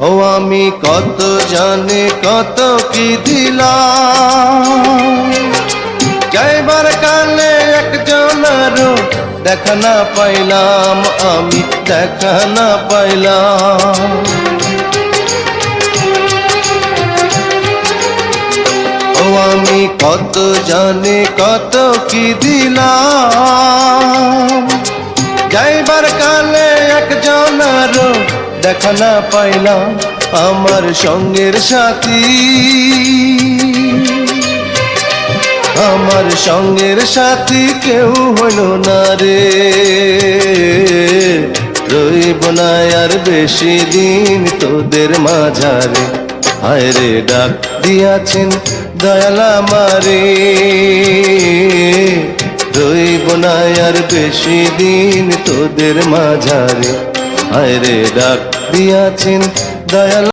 ও আমি কত জানি কত কি দিলাম, যাইবার কালে একজনেরও দেখা না পাইলাম, আমি দেখা না পাইলাম। ও আমি কত জানি কত কি দিলাম, যাইবার কালে একজনেরও দেখা না পাইলাম। আমার সঙ্গের সাথী, আমার সঙ্গের সাথী কেউ হইল না রে, রইব না আর বেশি দিন তোদের মাঝারে। হায় রে ডাক দিয়াছেন দয়াল আমারে, রইব না আর বেশি দিন তোদের মাঝারে। হায় রে ডাক দিয়াছেন দয়াল।